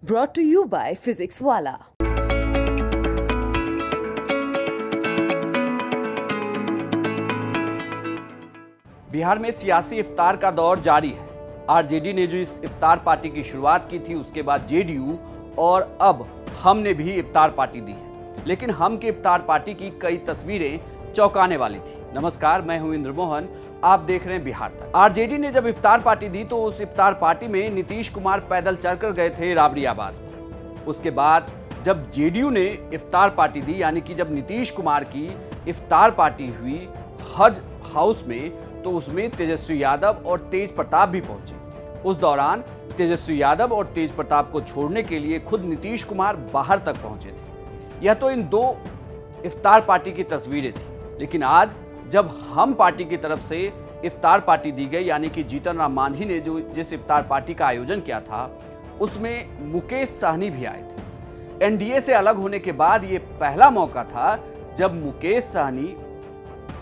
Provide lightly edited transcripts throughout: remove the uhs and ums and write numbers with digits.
brought to you by Physics Wala. Bihar में सियासी इफ्तार का दौर जारी है। आरजेडी ने जो इस इफ्तार पार्टी की शुरुआत की थी, उसके बाद जेडीयू और अब हमने भी इफ्तार पार्टी दी है। लेकिन हम की इफ्तार पार्टी की कई तस्वीरें चौंकाने वाली थी। नमस्कार, मैं हूं इंद्र मोहन, आप देख रहे हैं बिहार तक। आरजेडी ने जब इफ्तार पार्टी दी तो उस इफ्तार पार्टी में नीतीश कुमार पैदल चलकर गए थे राबड़ी आवास पर। उसके बाद जब जेडीयू ने इफ्तार पार्टी दी, यानी कि जब नीतीश कुमार की इफ्तार पार्टी हुई हज हाउस में, तो उसमें तेजस्वी यादव और तेज प्रताप भी पहुंचे। उस दौरान तेजस्वी यादव और तेज प्रताप को छोड़ने के लिए खुद नीतीश कुमार बाहर तक पहुंचे थे। यह तो इन दो इफ्तार पार्टी की तस्वीरें थी। लेकिन आज जब हम पार्टी की तरफ से इफ्तार पार्टी दी गई, यानी कि जीतन राम मांझी ने जो जिस इफ्तार पार्टी का आयोजन किया था, उसमें मुकेश सहनी भी आए थे। एनडीए से अलग होने के बाद ये पहला मौका था जब मुकेश सहनी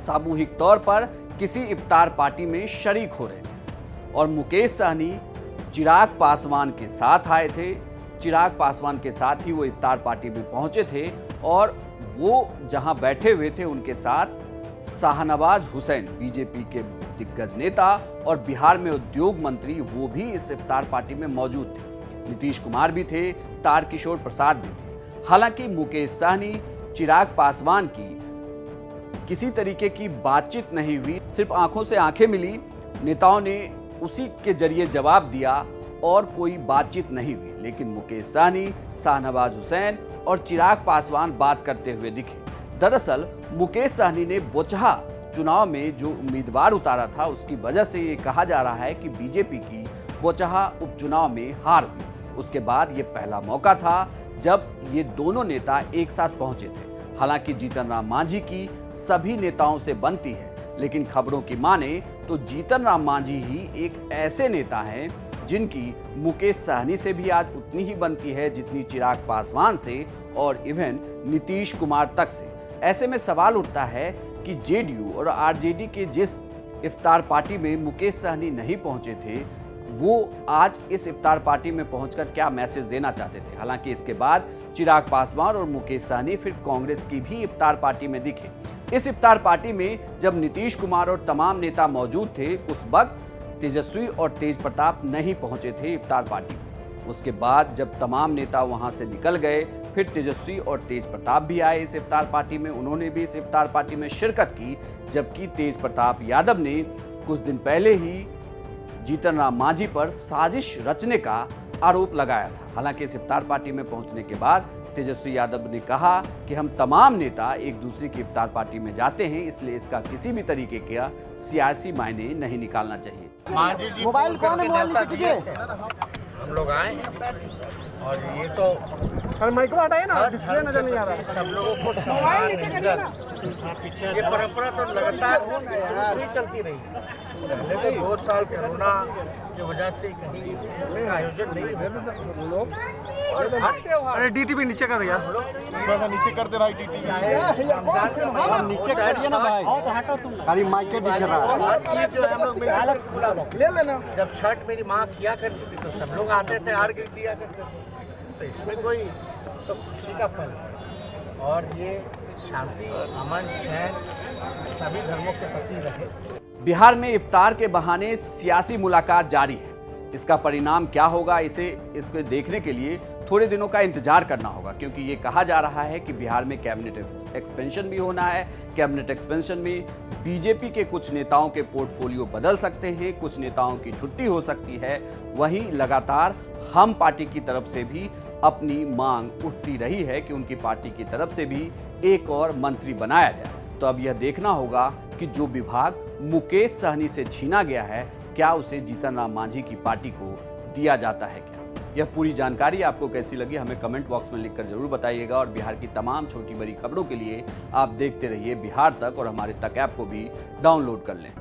सामूहिक तौर पर किसी इफ्तार पार्टी में शरीक हो रहे थे। और मुकेश सहनी चिराग पासवान के साथ आए थे। चिराग पासवान के साथ ही वो इफ्तार पार्टी में पहुंचे थे और वो जहां बैठे हुए थे उनके साथ शाहनवाज हुसैन, बीजेपी के दिग्गज नेता और बिहार में उद्योग मंत्री, वो भी इस इफ्तार पार्टी में मौजूद थे। नीतीश कुमार भी थे, तारकिशोर प्रसाद भी थे। हालांकि मुकेश सहनी, चिराग पासवान की किसी तरीके की बातचीत नहीं हुई, सिर्फ आंखों से आंखें मिली, नेताओं ने उसी के जरिए जवाब दिया और कोई बातचीत नहीं हुई। लेकिन मुकेश सहनी, शाहनवाज हुसैन और चिराग पासवान बात करते हुए दिखे। दरअसल मुकेश सहनी ने बोचहा चुनाव में जो उम्मीदवार उतारा था, उसकी वजह से ये कहा जा रहा है कि बीजेपी की बोचहा उपचुनाव में हार हुई। उसके बाद ये पहला मौका था जब ये दोनों नेता एक साथ पहुंचे थे। हालांकि जीतन राम मांझी की सभी नेताओं से बनती है, लेकिन खबरों की माने तो जीतन राम मांझी ही एक ऐसे नेता हैं जिनकी मुकेश सहनी से भी आज उतनी ही बनती है जितनी चिराग पासवान से और इवन नीतीश कुमार तक से। ऐसे में सवाल उठता है कि जेडीयू और आरजेडी के जिस इफ्तार पार्टी में मुकेश सहनी नहीं पहुंचे थे, वो आज इस इफ्तार पार्टी में पहुंचकर क्या मैसेज देना चाहते थे। हालांकि इसके बाद चिराग पासवान और मुकेश सहनी फिर कांग्रेस की भी इफ्तार पार्टी में दिखे। इस इफ्तार पार्टी में जब नीतीश कुमार और तमाम नेता मौजूद थे, उस वक्त तेजस्वी और तेज प्रताप नहीं पहुंचे थे इफ्तार पार्टी में। उसके बाद जब तमाम नेता वहां से निकल गए, फिर तेजस्वी और तेज प्रताप भी आए इस इफ्तार पार्टी में। उन्होंने भी इस इफ्तार पार्टी में शिरकत की, जबकि तेज प्रताप यादव ने कुछ दिन पहले ही जीतन राम मांझी पर साजिश रचने का आरोप लगाया था। हालांकि इस इफ्तार पार्टी में पहुंचने के बाद तेजस्वी यादव ने कहा कि हम तमाम नेता एक दूसरे की इफ्तार पार्टी में जाते हैं, इसलिए इसका किसी भी तरीके का सियासी मायने नहीं निकालना चाहिए। मांझी जी मोबाइल कौन है, मोबाइल न्योता कीजिए। दिए थे, हम लोग आए और ये तो अरे माइक हटाइए ना, डिस्प्ले नजर नहीं आ रहा है। सब लोगों को सम्मान, इज्जत, ये परंपरा तो लगातार शुरू से चलती रही है। पहले तो 2 साल कोरोना की वजह से कहीं इसका आयोजन नहीं हुआ। और हर त्योहार, अरे डीटीपी नीचे कर यार, थोड़ा सा नीचे कर दे भाई टीटी। नीचे करिए ना भाई, खाली माइक के दिख रहा है। हर चीज जो है हम लोग मिलकर ले लेना। जब छठ मेरी माँ किया करती थी तो सब लोग आते थे, अर्घ दिया करते थे। तो इसमें कोई तो खुशी का पल है और ये शांति, अमन, चैन सभी धर्मों के प्रति रहे। बिहार में इफ्तार के बहाने सियासी मुलाकात जारी है। इसका परिणाम क्या होगा, इसको देखने के लिए थोड़े दिनों का इंतजार करना होगा, क्योंकि ये कहा जा रहा है कि बिहार में कैबिनेट एक्सपेंशन भी होना है। कैबिनेट एक्सपेंशन में बीजेपी के कुछ नेताओं के पोर्टफोलियो बदल सकते हैं, कुछ नेताओं की छुट्टी हो सकती है। वहीं लगातार हम पार्टी की तरफ से भी अपनी मांग उठती रही है कि उनकी पार्टी की तरफ से भी एक और मंत्री बनाया जाए। तो अब यह देखना होगा कि जो विभाग मुकेश सहनी से छीना गया है, क्या उसे जीतन राम मांझी की पार्टी को दिया जाता है क्या। यह पूरी जानकारी आपको कैसी लगी, हमें कमेंट बॉक्स में लिखकर जरूर बताइएगा। और बिहार की तमाम छोटी बड़ी खबरों के लिए आप देखते रहिए बिहार तक और हमारे तक ऐप को भी डाउनलोड कर लें।